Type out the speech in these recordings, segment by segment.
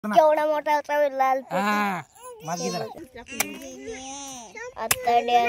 केवढा मोठा होता लाल मागे जरा आत्ताड्या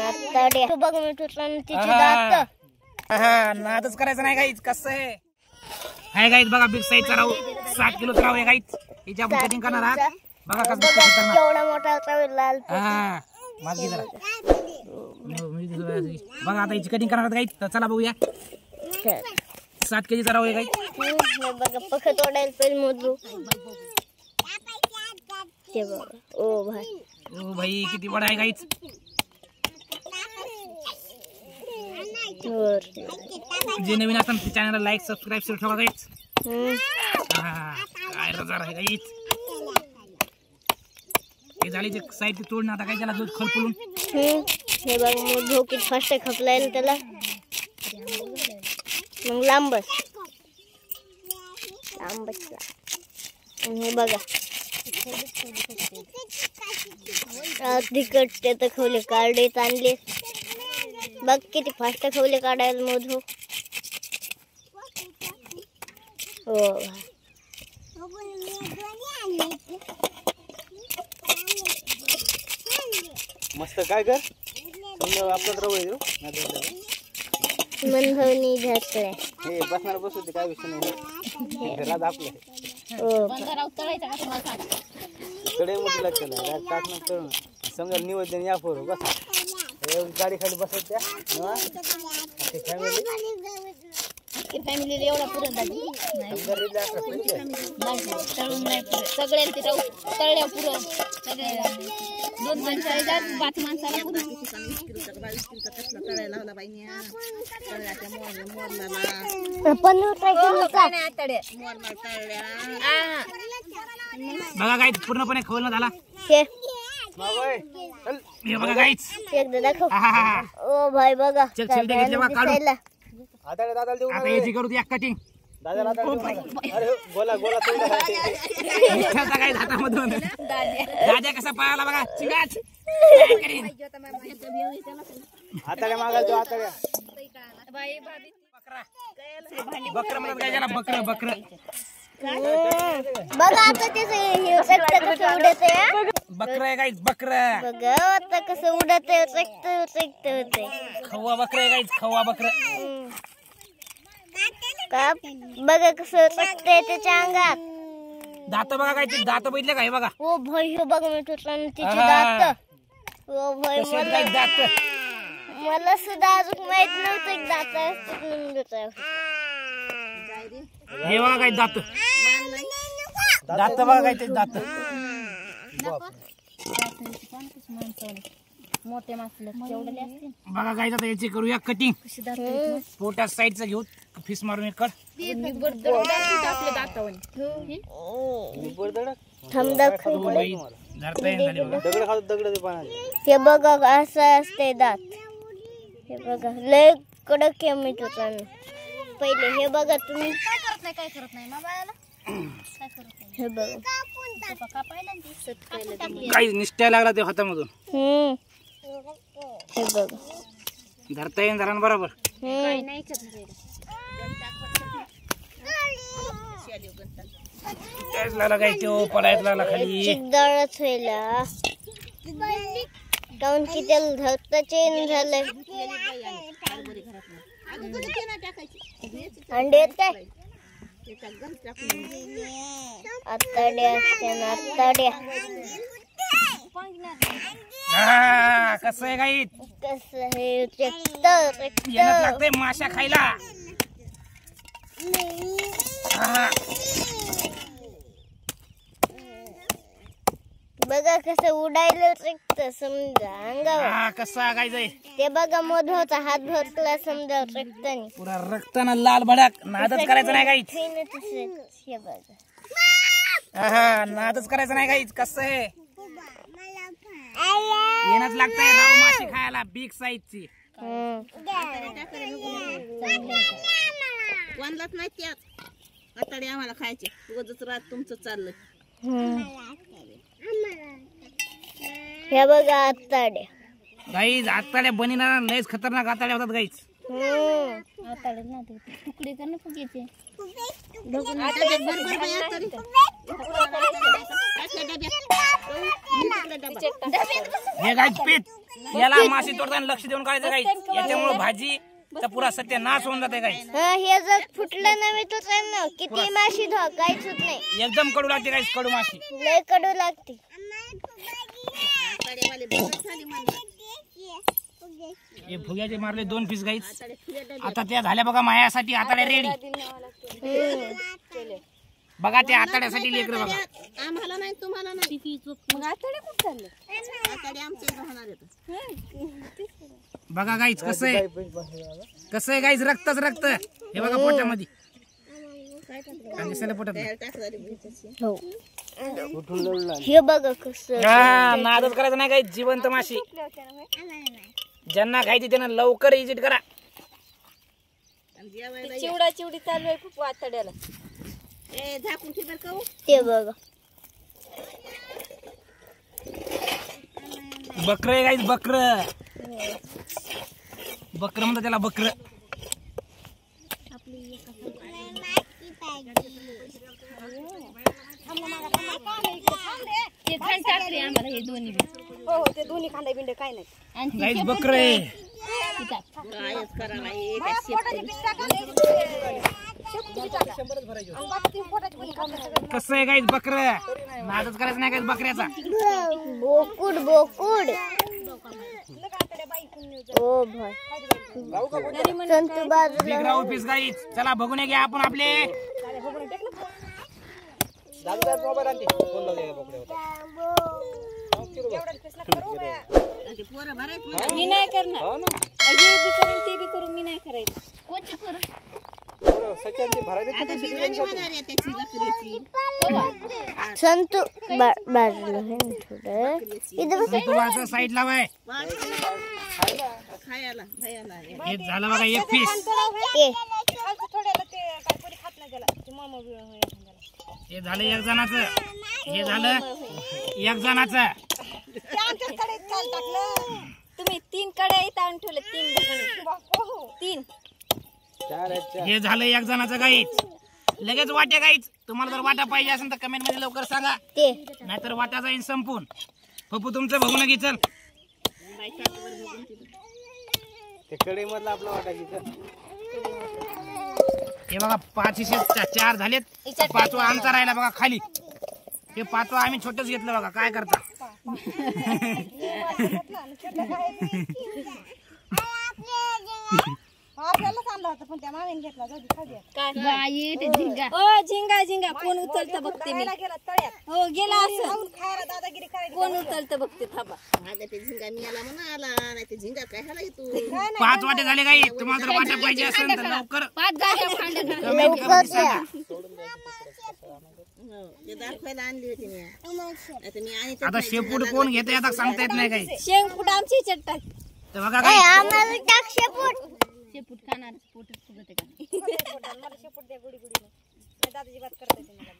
आत्ताड्या बघ मी तुझं तिची दात नादच करायचं नाही गाईच कसं आहे हाय गाईच बघा बिग साईजचा राहू 7 किलोचा राहू आहे गाईच हिच्या कटिंग करणार आहात बघा कसं केवढा मोठा होता लाल मागे जरा बघा आता हिची कटिंग करणार गाईच तर चला बघूया 7 केजीचा राहू आहे गाईच बघा पख तोडायला पहिले मोजू ते बघा ओ भाई किती बडा आहे गाईच जे नवीन असतात ते चॅनलला लाईक सबस्क्राईब शेअर ठेवा गाईच काय रजार आहे गाईच हे झाली जे साईड तोडणं आता काय त्याला दूध खलपुलून हे बघ मग धोकीत फास्ट खपलाय त्याला मग लांबच हे बघा तिकट ते तर खवले काढले आणले बघ किती फास्ट खवले काढायला मोजू हो मस्त काय कर आपलं रवळ मनभवनी घातलंय हे बसणार बसू ते काय विषय नाही घरात आपलं कडे मोठी लागते ना टाकणं करून समजा नियोजन या पोर बस गाडी खाली बसत त्या फॅमिली एवढा पुरत सगळ्यांचे तळल्या पुरत दोन माणसाला 5 माणसाला बघा गाईच पूर्णपणे खवलणं झाला बघा गाईच एकदा दाखव ओ भाई बघा आता याची करू ती एक कटिंग हातामधून दाद्या कसा पळाला बघा चिंगाच आता मागायचो आता बकर म्हणत काय त्याला बकर बकर बघा आता कसं उडत बकर आहे गाईच बकर बघा आता कसं उडत होते खवा बकर आहे गाईच खवा बकर का बघा कसं चकते त्याच्या अंगात दात बघा गाईचे दात बघितले काय बघा ओ भाई हे बघ मी तुझं तिची दात ओ भाई दात मला सुद्धा अजून माहित नव्हतं दात हे बघा काय दात दात बघा काय ते दात मोठे मासले केवढे असतील बघा काय आता याची करूया कटिंग पोटा साईडचा घेऊ फिस मारून एक कट हे बघा असं असते दात हे बघा लय कडक आहे मी तुझा पहिले हे बघा तुम्ही काय करत नाही हे बघा काही निष्ठा लागला ते हातामधून हे बघ धरता येईन जरा बरोबर काय तो पडायच लागला खाली चिकदाळच व्हायला काऊन की त्याला धरता चेन झालंय अंडे येत काय आत्ताड्या कसं आहे गाई कसं हे लागतंय माशा खायला बघा कसं उडायला समजा अंगावर कसा गायचंय ते बघा मोधवचा हात भरला समजा रक्तानी पुरा रक्ताना लाल भडक नादच करायचं नाही गाईच हे बघा नादच करायचं नाही गाईच कसं आहे येणच लागतंय राव माशी खायला बिग साईजची वनलाच नाही त्यात आताडे आम्हाला खायचे रोजच रात तुमचं चाललंय हे बघा आत्ताड्या गाईज आताड्या बनीना लयच खतरनाक आताड्या होतात गाईज तुकडे कर ना फुग्याचे. हे गाईच पीठ याला माशी तोडताना लक्ष देऊन काढायचं गाईच. याच्यामुळे भाजीचा पुरा सत्यानाश होऊन जाते गाईच. हे जर फुटलं नव्हे तर किती माशी धो काहीच होत नाही. एकदम कडू लागते गाईच. कडू माशी लय कडू लागते. हे फुग्याचे मारले 2 पीस गाईच. आता त्या झाल्या बघा मायासाठी आताड्या रेडी. बघा त्या आताड्यासाठी लेकर बघा. आम्हाला नाही तुम्हाला नाही. मग आताडे कुठं चालले? आताडे आमचे राहणार आहेत. बघा गाईच कसं आहे. कसं आहे गाईच. रक्तच रक्त. हे बघा पोटामध्ये. पोटात हे बघा कसं. नादच करायचं नाही गाईच. जिवंत माशी ज्यांना खायची त्यांना लवकर इजिट करा. चिवडा चिवडी चालू आहे खूप आतड्याला. झाकून ठेव का. ते बघा बकर आहे गाईच. बकर बकर म्हणतात त्याला. बकर ते दोन्ही खांडे बिंडे काय नाही. गाईच बकर आहे. कसं आहे गाईच बकर. नादच करायचं नाही गाईच बकऱ्याचा. बोकुड बोकुड. ओ भाई संतू बाजूला. बिग राऊंड पीस गाईच. चला बघून घ्या आपण आपले. मी नाही करणार. ते बी करू. मी नाही करायचं. कोणती करू. संतू बाजूला आहे ना थोडं. इथं साईड लावाय. खायला भयाला हे झालं बघा 1 पीस. हे झालं 1 जणाचं. हे झालं 1 जणाचं. तुम्ही 3 कड्या इथं आणून ठेवले. 3 हे झालं 1 जणाचं गाईच. लगेच वाट्या गाईच. तुम्हाला जर वाटा पाहिजे असेल तर कमेंट मध्ये लवकर सांगा. नाहीतर वाटा जाईन संपून. पप्पू तुमचं बघून घ्यायचं. कडे मधला आपला वाटा हे बघा 4 झालेत. 5वा आमचा राहिला बघा खाली. हे 5वा आम्ही छोटच घेतलं बघा. काय करता. झिंगा झिंगा कोण उचलतं बघते मी. हो गेला असं. कोण उचलतं बघते. थांबा. ते झिंगा मिळाला म्हणा आला नाही. ते झिंगा काय हाला येतो. 5 वाटे झाले गाई. तुम्हाला जर वाटा पाहिजे असेल तर लवकर दाखवायला आणली होती मी. आता शेपूट कोण घेते आता सांगता येत नाही काही. शेंगपूट आमची चट्टा. तर बघा काय आम्हाला टाक शेपूट. शेपूट खाणार. पोटच फुगत आहे. शेपूट द्या गुडी गुडी. दादाजी बात करते तुम्हाला.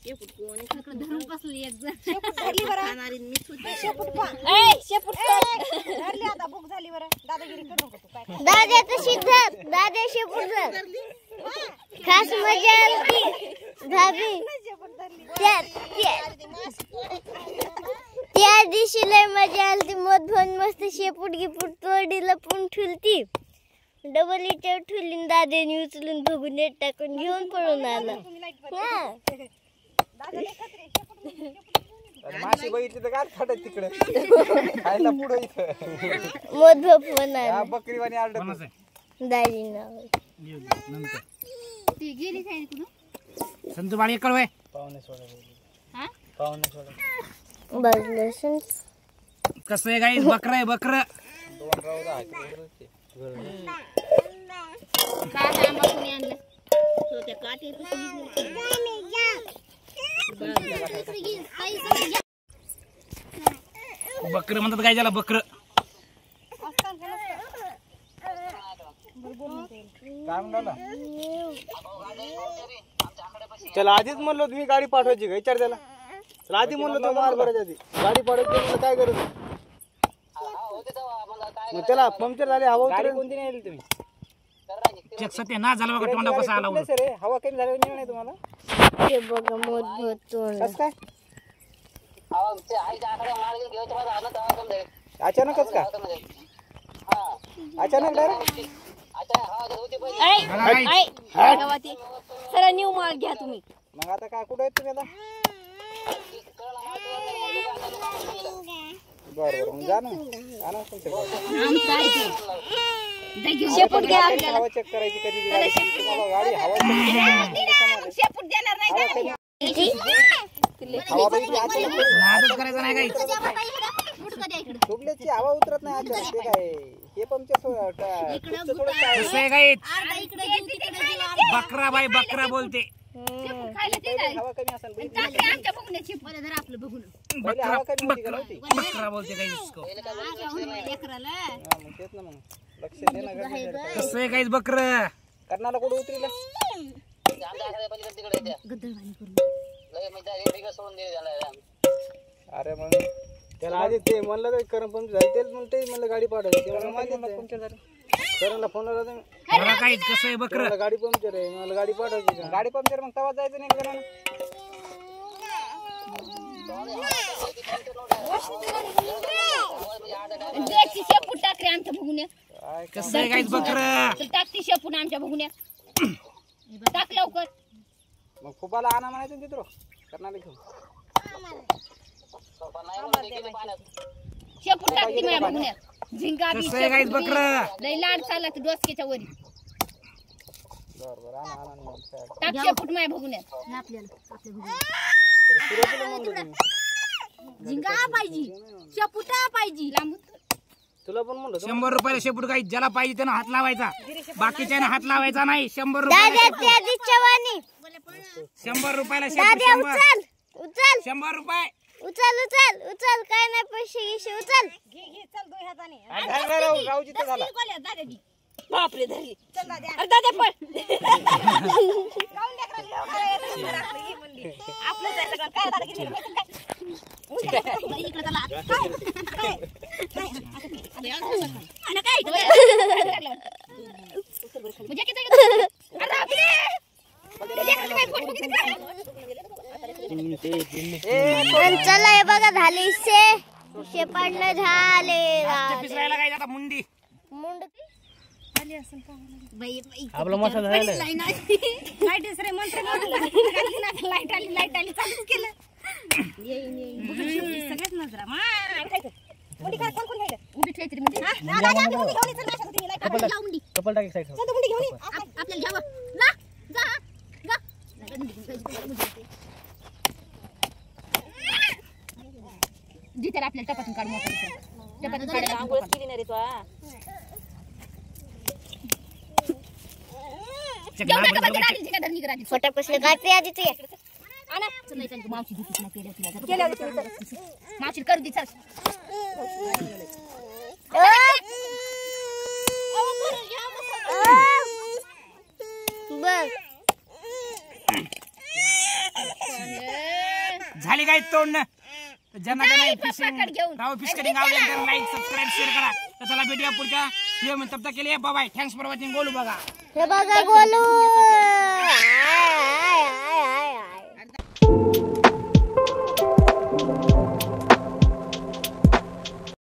शेपूट कोणी खाकड धरून बसली. एक जण शेपूट धरली बरं. खाणारी मीच होती. शेपूट पा. ए शेपूट धरली. आता भूक झाली बरं. दादागिरी करू नको तू. काय दादा तशी धर. दादा शेपूट धर. खास मजा आली भाभी. त्या दिवशी लय मजा आली. मध भन मस्त शेपूट गिपूट तोडी लपून ठुलती. Double hitter ठुलीन. दादाने उचलून बघून टाकून घेऊन पळून आला. माशी बघितली तर काय खाटत तिकडे खायला पुढे मध पण आला. बकरीवाणी आरडत. दाजी नाव संतू बाळी कळवाय. कसं आहे गाई. बकर आहे बकर. बकर म्हणतात काय त्याला. बकर चला आधीच म्हणलो तुम्ही गाडी पाठवायची का विचार त्याला. आधी म्हणलो तो माल भरायच्या आधी गाडी पाठवायची काय गरज. मग त्याला पंक्चर झाले हवा उतरेल कोणती नाही आली तुम्ही चेक सत्य ना झालं बघा तोंडा कसा आला सर हवा कमी झाल्यावर नाही तुम्हाला हे बघा मोठं तोंड. कस काय अचानकच का अचानक डायरेक्ट सर न्यू माल घ्या तुम्ही. मग आता काय कुठे आहेत तुम्ही आता बरं मग जा ना आणा शेपूट घ्या आपल्याला. हवा चेक करायची कधी तुम्हाला गाडी हवा शेपूट देणार नाही हवा बघितली अचानक नादच करायचा नाही काही ट्यूबलेसची हवा उतरत नाही अचानक ते काय हे पंक्चर कसं आहे काही बकरा बाई बकरा बोलते हवा कमी असेल आमच्या बघण्याची आपलं बघून बकरा बकरा बोलते काही इसको लेकराला मग तेच ना मग लक्ष दे ना गरजेचं आहे. कसं आहे काहीच बकर कर्नाला कुठे उतरीला अरे मग त्याला आधी ते म्हणलं तर करम पंक्चर झाली तेच म्हणते म्हणलं गाडी पाठवली ते म्हणलं माहिती पंक्चर झाली करणला फोन लावला तुम्ही बघा काहीच कसं आहे बकर मला गाडी पंक्चर आहे मला गाडी पाठवायची गाडी पंक्चर मग तवा जायचं नाही करा द्यायची शेपूट टाकरे आमच्या बघून कसं आहे काहीच बकर टाकती शेपूट आमच्या बघून टाक लवकर. मग फुबाला आणा म्हणायचं तिथं कर्नाला घेऊन शेपूट टाकती माझ्या बघून झिंगा बी कसं आहे काहीच बकर लई लाड चालला की डोसक्याच्या वरी बरं आणा आणा मग काय टाक शेपूट माझ्या बघून सुरुवातीला म्हणलो तुम्ही झिंगा पाहिजे शेपूट पाहिजे लांबून तुला पण म्हणलं 100 रुपयाला शेपूट काही ज्याला पाहिजे त्यानं हात लावायचा बाकीच्यानं हात लावायचा नाही 100 रुपयाला दादा त्या दिशेवानी 100 रुपयाला दादा शेपूट उचल उचल 100 रुपये उचल उचल उचल काय नाही पैसे गिशे उचल राहू जिथं झाला बापरे धरी अरे दादा पण आपलं काय सगळं काय झालं की इकडे चला आणि काय म्हणजे किती अरे बापरे चला हे बघा झाले शे पडलं झाले पिसरायला काय आता मुंडी मुंड आपला मसा झाला लाईट रे मंत्र लाईट आली चालूच केलं सगळ्यात नजरा मुंडी काय कोण कोण उडी ठेवायची मुंडी कपल टाकी साईड आपल्याला घ्यावं ना जा जा जिथे आपल्याला टपातून काढून टपातून काढायला फटाक कसले गाते आधी ते मावशी करू दे चल बघ झाली काय तोडणं ज्यांना नाही, फिशिंग पकड घेऊन. राव फिश कटिंग आवडली तर लाईक सबस्क्राईब शेअर करा तर चला भेटूया पुढच्या व्हिडिओ मध्ये तब तक के लिए bye bye thanks for watching Golu बघा हे बघा गोलू